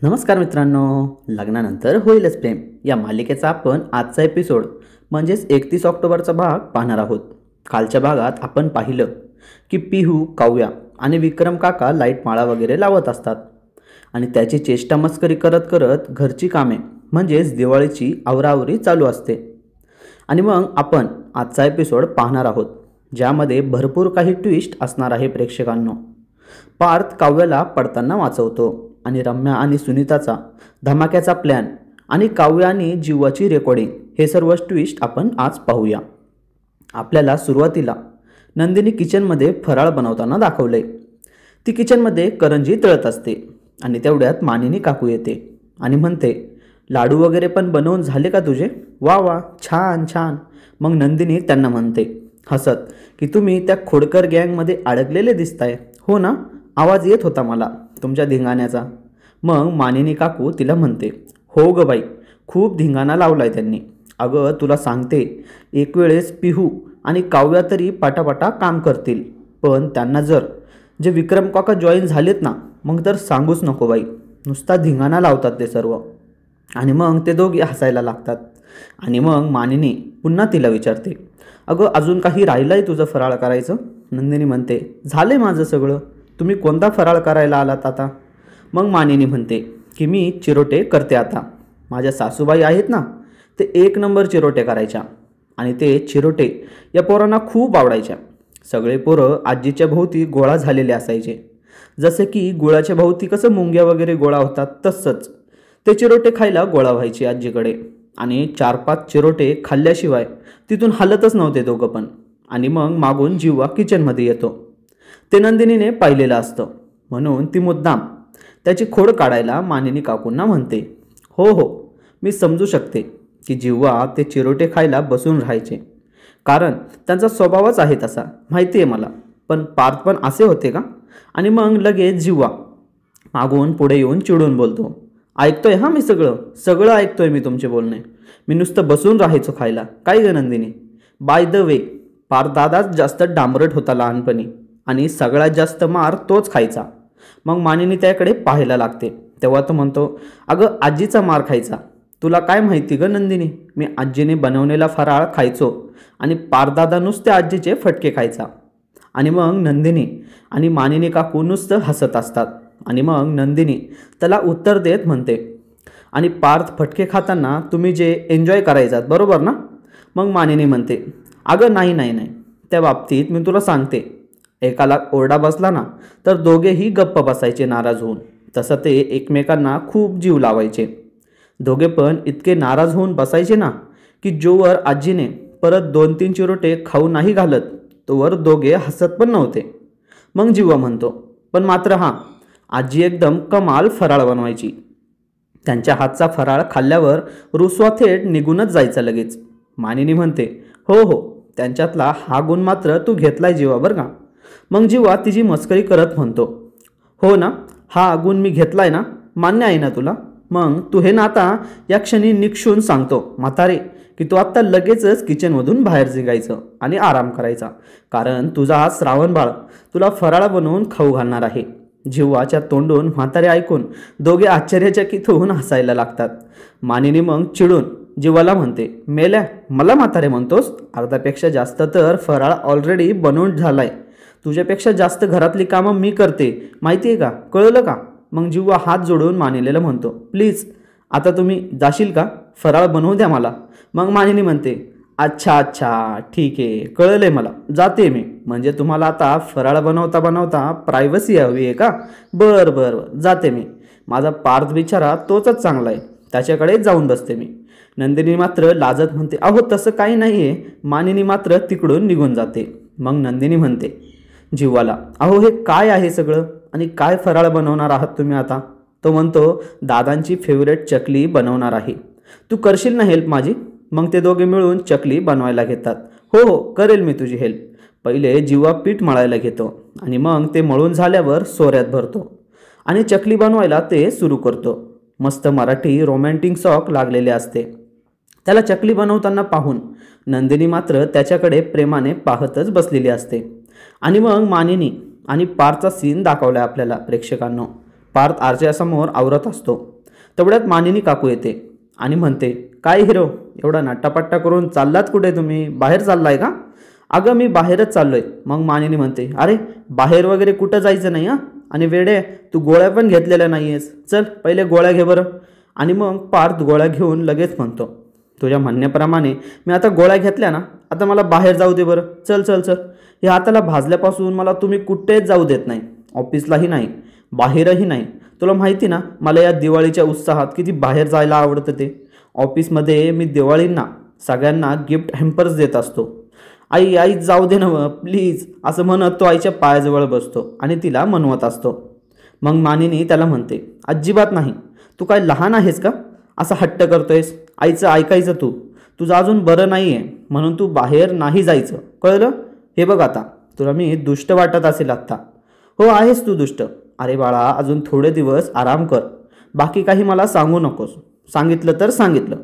नमस्कार मित्रांनो. लग्नानंतर होईलच प्रेम या मालिकेचा आपण आजचा एपिसोड म्हणजेच 31 ऑक्टोबरचा भाग पाहणार आहोत. कालच्या भागात आपण पाहिलं की पिहू, काव्या आणि विक्रम काका लाईट माळा वगैरे लावत असतात आणि त्याची चेष्टा मस्करी करत करत घरची कामे म्हणजेच दिवाळीची आवराआवरी चालू असते. आणि मग आपण आजचा एपिसोड पाहणार आहोत ज्यामध्ये भरपूर काही ट्विस्ट असणार आहे प्रेक्षकांनो. पार्थ काव्याला पडताना वाचवतो आणि रम्या आणि सुनीताचा धमाक्याचा प्लॅन आणि काव्य आणि जीवाची रेकॉर्डिंग हे सर्व ट्विस्ट आपण आज पाहूया. आपल्याला सुरुवातीला नंदिनी किचनमध्ये फराळ बनवताना दाखवले. ती किचनमध्ये करंजी तळत असते आणि तेवढ्यात मानिनी काकू येते आणि म्हणते, लाडू वगैरे पण बनवून झाले का तुझे? वा वा, छान छान. मग नंदिनी त्यांना म्हणते हसत की तुम्ही त्या खोडकर गँगमध्ये अडकलेले दिसताय हो ना? आवाज येत होता मला तुमच्या धिंगाण्याचा. मग मानिनी काकू तिला म्हणते, हो ग बाई, खूप धिंगाणा लावलाय त्यांनी. अगं तुला सांगते, एक वेळेस पिहू आणि काव्या तरी पाटापाटा काम करतील, पण त्यांना जर जे विक्रम काका जॉईन झालेत ना, मग तर सांगूच नको बाई. नुसता धिंगाणा लावतात ते सर्व. आणि मग ते दोघे हसायला लागतात. आणि मग मानिनी पुन्हा तिला विचारते, अगं अजून काही राहिलं आहे तुझं फराळ करायचं? नंदिनी म्हणते, झाले माझं सगळं. तुम्ही कोणता फराळ करायला आलात आता? मग मानिनी म्हणते की मी चिरोटे करते आता. माझ्या सासूबाई आहेत ना, ते 1 नंबर चिरोटे करायच्या आणि ते चिरोटे या पोरांना खूप आवडायच्या. सगळे पोरं आजीच्या भोवती गोळा झालेले असायचे. जसे की गुळाच्या भोवती कसं मुंग्या वगैरे गोळा होतात तसंच ते चिरोटे खायला गोळा व्हायचे आजीकडे. आणि 4-5 चिरोटे खाल्ल्याशिवाय तिथून हलतच नव्हते दोघं पण. आणि मग मागून जीवा किचनमध्ये येतो. ते नंदिनीने पाहिलेलं असतं म्हणून ती मुद्दाम त्याची खोड काढायला मानिनी काकूंना म्हणते, हो हो, मी समजू शकते की जीवा ते चिरोटे खायला बसून राहायचे, कारण त्यांचा स्वभावच आहे तसा, माहिती आहे मला. पण पार्थ पण असे होते का? आणि मग लगेच जीवा मागून पुढे येऊन चिडून बोलतो, ऐकतोय हा मी सगळं ऐकतोय मी तुमचे बोलणे. मी नुसतं बसून राहायचो खायला. काय ग Nandini? By the way, Parth दादाच जास्त डांबरट होता लहानपणी आणि सगळ्यात जास्त मार तोच खायचा. मग मानिनी त्याकडे पाहायला लागते. तेव्हा तो म्हणतो, अगं आजीचा मार खायचा. तुला काय माहिती ग नंदिनी, मी आजीने बनवलेला फराळ खायचो आणि पारदादा नुसते आजीचे फटके खायचा. आणि मग नंदिनी आणि मानिनी काकू नुसतं हसत असतात. आणि मग नंदिनी त्याला उत्तर देत म्हणते, आणि पार्थ फटके खाताना तुम्ही जे एन्जॉय करायचात बरोबर ना? मग मानिनी म्हणते, अगं नाही नाही नाही, त्या बाबतीत मी तुला सांगते, एकाला ओरडा बसला ना तर दोघेही गप्प बसायचे नाराज होऊन. तसं ते एकमेकांना खूप जीव लावायचे. दोघे पण इतके नाराज होऊन बसायचे ना की जोवर आजीने परत 2-3 चिरोटे खाऊ नाही घालत तोवर दोघे हसत पण नव्हते. मग जीवा म्हणतो, पण मात्र हां, आजी एकदम कमाल फराळ बनवायची. त्यांच्या हातचा फराळ खाल्ल्यावर रुसवा थेट निघूनच जायचा लगेच. मानिनी म्हणते, हो हो, त्यांच्यातला हा गुण मात्र तू घेतलाय जीवा बरं का. मग जीवा तिची मस्करी करत म्हणतो, हो ना, हा गुण मी घेतलाय ना, मान्य आहे ना तुला? मग तू हे ना आता या क्षणी निक्षून सांगतो म्हातारे की तू आत्ता लगेचच किचनमधून बाहेर निघायचं आणि आराम करायचा, कारण तुझा हा श्रावण बाळ तुला फराळ बनवून खाऊ घालणार आहे. जीवाच्या तोंडून म्हातारे ऐकून दोघे आश्चर्यचकित होऊन हसायला लागतात. मानिनी मग चिडून जीवाला म्हणते, मेल्या, मला म्हातारे म्हणतोस? अर्ध्यापेक्षा जास्त तर फराळ ऑलरेडी बनवून झालाय. तुझ्यापेक्षा जास्त घरातली कामं मी करते, माहिती आहे का, कळलं का? मग जीवा हात जोडून मानिनीला म्हणतो, प्लीज आता तुम्ही जाशील का? फराळ बनवू द्या मला. मग मानिनी म्हणते, अच्छा अच्छा, ठीक आहे, कळलंय मला, जाते मी. म्हणजे तुम्हाला आता फराळ बनवता बनवता प्रायव्हसी हवी आहे का? बरं बरं, जाते मी. माझा पार्थ बिचारा तोच चांगला आहे, त्याच्याकडे जाऊन बसते मी. नंदिनी मात्र लाजत म्हणते, अहो तसं काही नाही आहे. मानिनी मात्र तिकडून निघून जाते. मग नंदिनी म्हणते जीवाला, अहो हे काय आहे सगळं आणि काय फराळ बनवणार आहात तुम्ही आता? तो म्हणतो, दादांची फेवरेट चकली बनवणार आहे, तू करशील ना हेल्प माझी? मग ते दोघे मिळून चकली बनवायला घेतात. हो हो, करेल मी तुझी हेल्प. पहिले जीवा पीठ मळायला घेतो आणि मग ते मळून झाल्यावर सोऱ्यात भरतो आणि चकली बनवायला ते सुरू करतो. मस्त मराठी रोमॅन्टिक सॉन्ग लागलेले असते. त्याला चकली बनवताना पाहून नंदिनी मात्र त्याच्याकडे प्रेमाने पाहतच बसलेली असते. आणि मग मानिनी आणि पार्थचा सीन दाखवला आपल्याला प्रेक्षकांनो. पार्थ आरशासमोर आवरत असतो. तेवढ्यात मानिनी काकू येते आणि म्हणते, काय हिरो, एवढा नाट्टापट्टा करून चाललात कुठे तुम्ही? बाहेर चाललाय का? अगं मी बाहेरच चाललोय. मग मानिनी म्हणते, अरे बाहेर वगैरे कुठं जायचं नाही हां. आणि वेडे, तू गोळ्या पण घेतलेल्या नाही आहेस. चल पहिले गोळ्या घे बरं. आणि मग पार्थ गोळ्या घेऊन लगेच म्हणतो, तुझ्या म्हणण्याप्रमाणे मी आता गोळ्या घेतल्या ना, आता मला बाहेर जाऊ दे बरं. चल चल चल. हे हाताला भाजल्यापासून मला तुम्ही कुठेच जाऊ देत नाही. ऑफिसलाही नाही, बाहेरही नाही. तुला माहिती ना मला या दिवाळीच्या उत्साहात किती बाहेर जायला आवडतं ते. ऑफिसमध्ये मी दिवाळींना सगळ्यांना गिफ्ट हॅम्पर्स देत असतो. आई आई जाऊ दे ना प्लीज, असं म्हणत तो आईच्या पायाजवळ बसतो आणि तिला मनवत असतो. मग मानिनी त्याला म्हणते, अजिबात नाही. तू काय लहान आहेस का असा हट्ट करतोयस? आईचं ऐकायचं तू. तुझं अजून बरं नाही आहे म्हणून तू बाहेर नाही जायचं, कळलं? हे बघ आता तुला मी दुष्ट वाटत असेल आत्ता. हो आहेस तू दुष्ट. अरे बाळा, अजून थोडे दिवस आराम कर. बाकी काही मला सांगू नकोस. सांगितलं तर सांगितलं.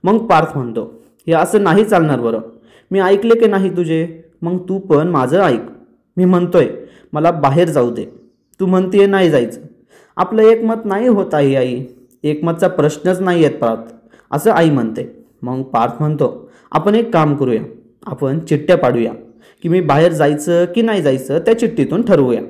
मग पार्थ म्हणतो, हे असं नाही चालणार बरं. मी ऐकले की नाही तुझे, मग तू पण माझं ऐक. मी म्हणतोय मला बाहेर जाऊ दे, तू म्हणते नाही जायचं. आपलं एकमत नाही होत आहे आई. एकमतचा प्रश्नच नाही येत पार्थ, असं आई म्हणते. मग पार्थ म्हणतो, आपण एक काम करूया, आपण चिठ्ठ्या पाडूया की मी बाहेर जायचं की नाही जायचं त्या चिठ्ठीतून ठरवूया.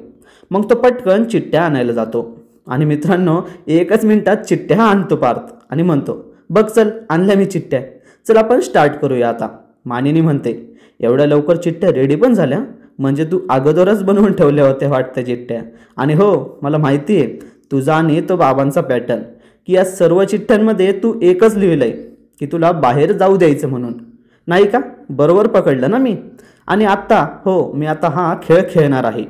मग तो पटकन चिठ्ठ्या आणायला जातो आणि मित्रांनो 1च मिनिटात चिठ्ठ्या आणतो पार्थ आणि म्हणतो, बघ चल आणल्या मी चिठ्ठ्या, चल आपण स्टार्ट करूया आता. मानिनी म्हणते, एवढ्या लवकर चिठ्ठ्या रेडी पण झाल्या? म्हणजे तू अगोदरच बनवून ठेवल्या होत्या वाटतं चिठ्ठ्या. आणि हो मला माहिती आहे तुझा आणि तो बाबांचा पॅटर्न, की या सर्व चिठ्ठ्यांमध्ये तू एकच लिहिलं आहे की तुला बाहेर जाऊ द्यायचं म्हणून, नाही का? बरोबर पकडलं ना मी? आणि आत्ता हो मी आता हा खेळ खेळणार आहे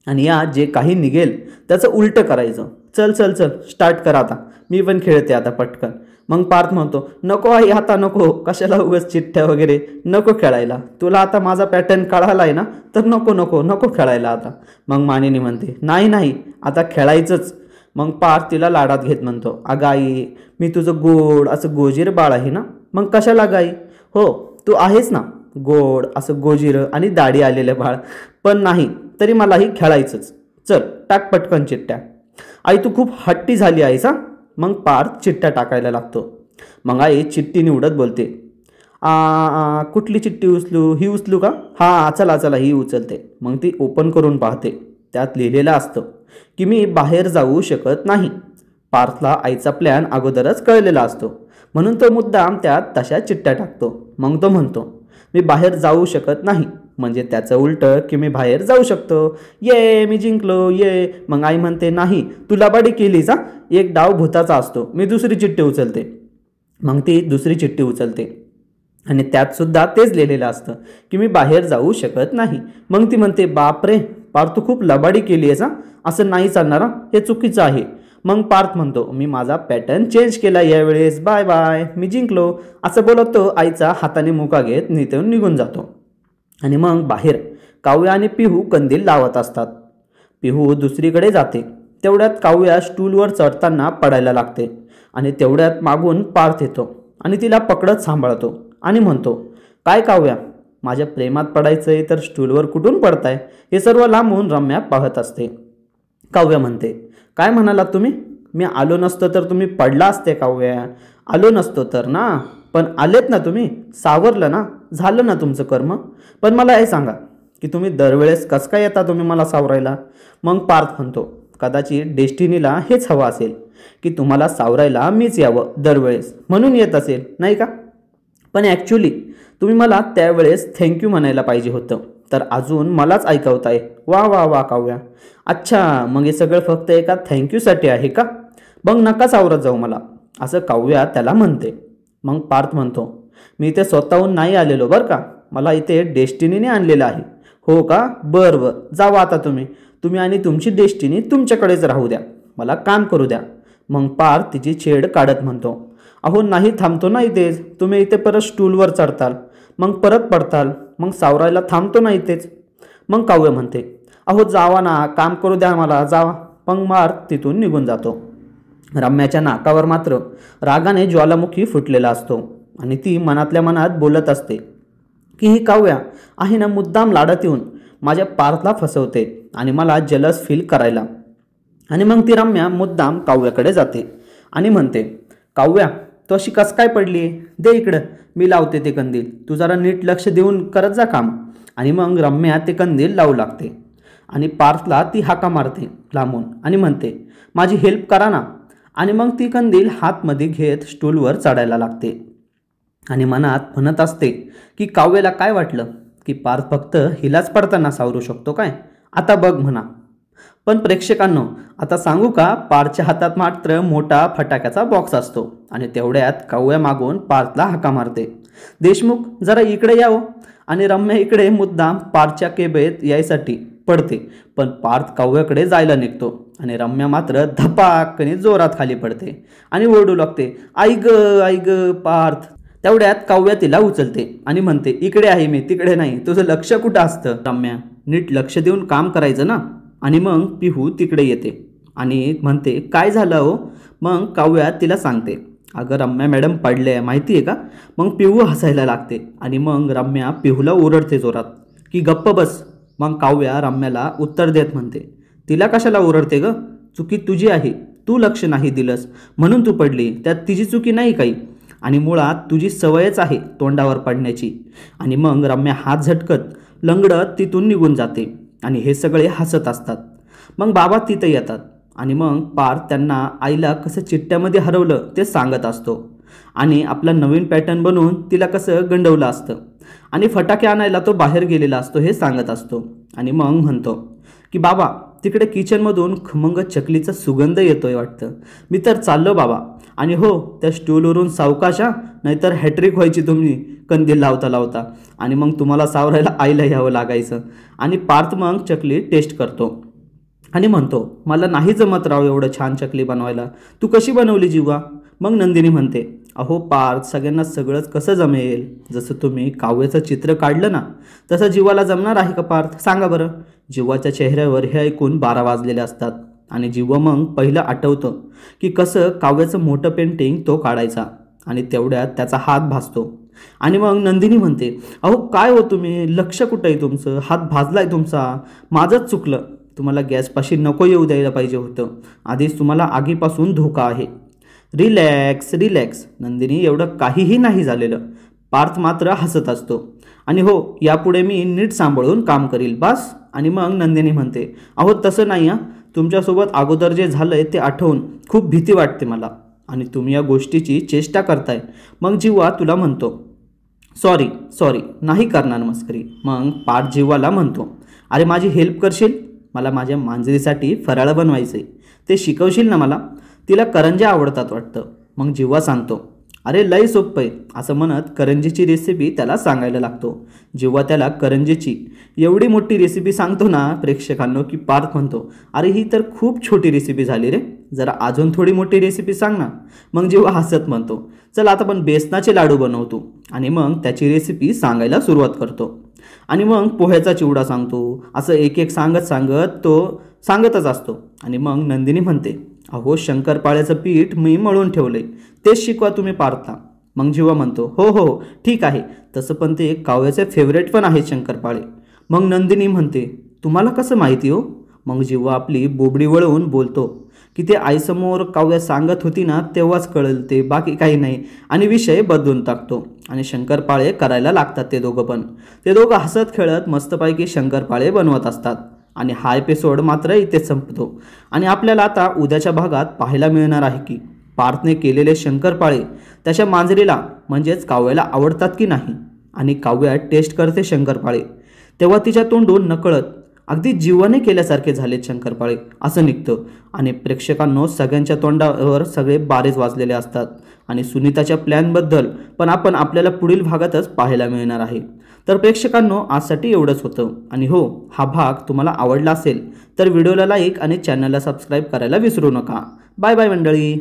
आणि या जे काही निघेल त्याचं उलटं करायचं. चल चल चल स्टार्ट कर आता, मी पण खेळते आता पटकन. मग पार्थ म्हणतो, नको आई आता नको, कशाला उगाच चिठ्ठ्या वगैरे नको खेळायला. तुला आता माझा पॅटर्न कळाला आहे ना, तर नको नको नको खेळायला आता. मग मानिनी म्हणते, नाही नाही आता खेळायचंच. मग पार्थ तिला लाडात घेत म्हणतो, अगं आई मी तुझं गोड असं गोजीर बाळ आहे ना. मग कशाला गाई? हो तू आहेस ना गोड असं गोजीर आणि दाढी आलेलं बाळ, पण नाही तरी मलाही खेळायचंच. चल टाक पटकन चिठ्ठ्या. आई तू खूप हट्टी झाली आहेस हां. मग पार्थ चिठ्ठ्या टाकायला लागतो. मग आई चिठ्ठी निवडत बोलते, कुठली चिठ्ठी उचलू? ही उचलू का? हां चला चला ही उचलते. मग ती ओपन करून पाहते. त्यात लिहिलेलं असतं की मी बाहेर जाऊ शकत नाही. पार्थला आईचा प्लॅन अगोदरच कळलेला असतो म्हणून तो मुद्दाम त्यात तशा चिठ्ठ्या टाकतो. मग तो म्हणतो, मी बाहेर जाऊ शकत नाही, म्हणजे त्याचं उलटं की मी बाहेर जाऊ शकतो. ये मी जिंकलो ये. मग आई म्हणते, नाही तू लबाडी केलीस हां, एक डाव भूताचा असतो. मी दुसरी चिठ्ठी उचलते. मग ती दुसरी चिठ्ठी उचलते आणि त्यात सुद्धा तेच लिहिलेलं असतं की मी बाहेर जाऊ शकत नाही. मग ती म्हणते, बापरे पार्थ तू खूप लबाडी केली आहेस हां, असं नाही चालणार हां, हे चुकीचं आहे. मग पार्थ म्हणतो, मी माझा पॅटर्न चेंज केला यावेळेस, बाय बाय मी जिंकलो. असं बोलत तो आईचा हाताने मुका घेत निघून निघून जातो. आणि मग बाहेर काव्या आणि पिहू कंदील लावत असतात. पिहू दुसरीकडे जाते. तेवढ्यात काव्या स्टूलवर चढताना पडायला लागते आणि तेवढ्यात मागून पार्थ येतो आणि तिला पकडत सांभाळतो आणि म्हणतो, काय काव्या, माझ्या प्रेमात पडायचंय तर स्टूलवर कुठून पडताय? हे सर्व लांबून रम्या पाहत असते. काव्या म्हणते, काय म्हणालात तुम्ही? मी आलो नसतो तर तुम्ही पडला असते काव्या. आलो नसतो तर ना, पण आलेत ना तुम्ही, सावरलं ना, झालं ना तुमचं कर्म. पण मला हे सांगा की तुम्ही दरवेळेस कसं काय येता तुम्ही मला सावरायला? मग पार्थ म्हणतो, कदाचित डेस्टिनीला हेच हवं असेल की तुम्हाला सावरायला मीच यावं दरवेळेस, म्हणून येत असेल नाही का? पण ॲक्च्युली तुम्ही मला त्यावेळेस थँक्यू म्हणायला पाहिजे होतं, तर अजून मलाच ऐकवताय. वा वा वा काव्या, अच्छा मग हे सगळं फक्त एका थँक्यूसाठी आहे का? मग नका सावरत जाऊ मला, असं काव्या त्याला म्हणते. मग पार्थ म्हणतो, मी इथे स्वतःहून नाही आलेलो बरं का, मला इथे डेस्टिनीने आणलेलं आहे. हो का? बरं बरं जावा आता तुम्ही आणि तुमची डेस्टिनी तुमच्याकडेच राहू द्या, मला काम करू द्या. मग पार्थ तिची छेड काढत म्हणतो, अहो नाही थांबतो ना इथेच, तुम्ही इथे परत स्टूलवर चढताल, मग परत पडताल, मग सावरायला थांबतो ना इथेच. मग काव्य म्हणते, अहो जावा ना, काम करू द्या मला, जावा. मग पार्थ तिथून निघून जातो. रम्याच्या नाकावर मात्र रागाने ज्वालामुखी फुटलेला असतो आणि ती मनातल्या मनात बोलत असते की ही काव्या आहे ना मुद्दाम लाडात येऊन माझ्या पार्थला फसवते आणि मला जलस फील करायला. आणि मग ती रम्या मुद्दाम काव्याकडे जाते आणि म्हणते, काव्या तू अशी कस काय पडली आहे, दे इकडं, मी लावते ते कंदील, तू जरा नीट लक्ष देऊन करत जा काम. आणि मग रम्या ते कंदील लावू लागते आणि पार्थला ती हाका मारते लांबून आणि म्हणते, माझी हेल्प करा ना. आणि मग ती कंदील हातमध्ये घेत स्टूलवर चढायला लागते आणि मनात म्हणत असते की काव्याला काय वाटलं की पार्थ फक्त हिलाच पडताना सावरू शकतो काय, आता बघ म्हणा. पण प्रेक्षकांनो, आता सांगू का, पार्थच्या हातात मात्र मोठा फटाक्याचा बॉक्स असतो आणि तेवढ्यात काव्या मागून पार्थला हाका मारते, देशमुख जरा इकडे यावं. आणि रम्या इकडे मुद्दाम पार्थच्या केबेत यायसाठी पडते, पण पार्थ काव्याकडे जायला निघतो आणि रम्या मात्र धपाकने जोरात खाली पडते आणि ओरडू लागते, आई ग पार्थ. तेवढ्यात काव्या तिला उचलते आणि म्हणते, इकडे आहे मी, तिकडे नाही, तुझं लक्ष कुठं असतं. रम्या नीट लक्ष देऊन काम करायचं ना. आणि मग पिहू तिकडे येते आणि म्हणते, काय झालं हो. मग काव्या तिला सांगते, अगं रम्या मॅडम पडले आहे माहिती आहे का. मग पिहू हसायला लागते आणि मग रम्या पिहूला ओरडते जोरात की गप्प बस. मग काव्या रम्याला उत्तर देत म्हणते, तिला कशाला ओरडते ग, चुकी तुझी आहे, तू लक्ष नाही दिलंस म्हणून तू पडली, त्यात तिची चुकी नाही काही, आणि मुळात तुझी सवयच आहे तोंडावर पडण्याची. आणि मग रम्या हात झटकत लंगडत तिथून निघून जाते आणि हे सगळे हसत असतात. मग बाबा तिथं येतात आणि मग पार्थ त्यांना आईला कसं चिट्ट्यामध्ये हरवलं ते सांगत असतो आणि आपला नवीन पॅटर्न बनवून तिला कसं गंडवलं असतं आणि फटाके आणायला तो बाहेर गेलेला असतो हे सांगत असतो. आणि मग म्हणतो की बाबा तिकडे किचनमधून खमंग चकलीचा सुगंध येतोय वाटतं, मी तर चाललो बाबा. आणि हो, त्या स्टूलवरून सावकाशा, नाहीतर हॅट्रिक व्हायची तुम्ही कंदील लावता लावता आणि मग तुम्हाला सावरायला आईला यावं लागायचं. आणि पार्थ मग चकली टेस्ट करतो आणि म्हणतो, मला नाही जमत राव एवढं छान चकली बनवायला, तू कशी बनवली जीवा. मग नंदिनी म्हणते, अहो पार्थ सगळ्यांना सगळंच कसं जमेल, जसं तुम्ही काव्याचं चित्र काढलं ना तसं जीवाला जमणार आहे का पार्थ, सांगा बरं. जीवाच्या चेहऱ्यावर हे ऐकून 12 वाजलेले असतात आणि जीवा मग पहिलं आठवतं की कसं काव्याचं मोठं पेंटिंग तो काढायचा आणि तेवढ्यात त्याचा हात भाजतो. आणि मग नंदिनी म्हणते, अहो काय हो तुम्ही, लक्ष कुठं आहे तुमचं, हात भाजलाय तुमचा, माझंच चुकलं, तुम्हाला गॅसपाशी नको येऊ द्यायला पाहिजे होतं, आधीच तुम्हाला आगीपासून धोका आहे. रिलॅक्स रिलॅक्स नंदिनी, एवढं काहीही नाही झालेलं. पार्थ मात्र हसत असतो आणि हो, यापुढे मी नीट सांभाळून काम करील बस. आणि मग नंदिनी म्हणते, अहो तसं नाही हां, तुमच्यासोबत अगोदर जे झालंय ते आठवून खूप भीती वाटते मला आणि तुम्ही या गोष्टीची चेष्टा करताय. मग जीवा तुला म्हणतो, सॉरी सॉरी, नाही करणार मस्करी. मग पार्थ जीवाला म्हणतो, अरे माझी हेल्प करशील, मला माझ्या मांजरीसाठी फराळ बनवायचं, ते शिकवशील ना मला, तिला करंज्या आवडतात वाटतं. मग जीवा सांगतो, अरे लय सोपं आहे, असं म्हणत करंजीची रेसिपी त्याला सांगायला लागतो. जेव्हा त्याला करंजीची एवढी मोठी रेसिपी सांगतो ना प्रेक्षकांनो, की पार्थ म्हणतो, अरे ही तर खूप छोटी रेसिपी झाली रे, जरा अजून थोडी मोठी रेसिपी सांग ना. मग जेव्हा हसत म्हणतो, चल आता आपण बेसनाचे लाडू बनवतो. आणि मग त्याची रेसिपी सांगायला सुरुवात करतो आणि मग पोह्याचा चिवडा सांगतो. असं एक एक सांगत तो सांगतच असतो. आणि मग नंदिनी म्हणते, अहो शंकरपाळ्याचं पीठ मी मळून ठेवलंय, तेच शिकवा तुम्ही पार्थला. मग जीवा म्हणतो, हो हो ठीक आहे, तसं पण ते काव्याचे फेवरेट पण आहेत शंकरपाळे. मग नंदिनी म्हणते, तुम्हाला कसं माहिती हो. मग जीवा आपली बोबडी वळवून बोलतो की ते आईसमोर काव्या सांगत होती ना तेव्हाच कळलं ते, बाकी काही नाही. आणि विषय बदलून टाकतो आणि शंकरपाळे करायला लागतात ते दोघं हसत खेळत मस्तपैकी शंकरपाळे बनवत असतात. आणि हा एपिसोड मात्र इथेच संपतो आणि आपल्याला आता उद्याच्या भागात पाहायला मिळणार आहे की पार्थने केलेले शंकरपाळे त्याच्या मांजरीला म्हणजेच काव्याला आवडतात की नाही. आणि काव्या टेस्ट करते शंकरपाळे, तेव्हा तिच्या तोंडून नकळत अगदी जीवाने केल्यासारखे झालेत शंकरपाळे असं निघतं. आणि प्रेक्षकांनो, सगळ्यांच्या तोंडावर सगळे बारेच वाजलेले असतात. आणि सुनीताच्या प्लॅनबद्दल पण आपल्याला पुढील भागातच पाहायला मिळणार आहे. तर प्रेक्षकांनो, आजसाठी एवढंच होतं. आणि हो, हा भाग तुम्हाला आवडला असेल तर व्हिडिओला लाईक आणि चॅनलला सबस्क्राईब करायला विसरू नका. बाय बाय मंडळी.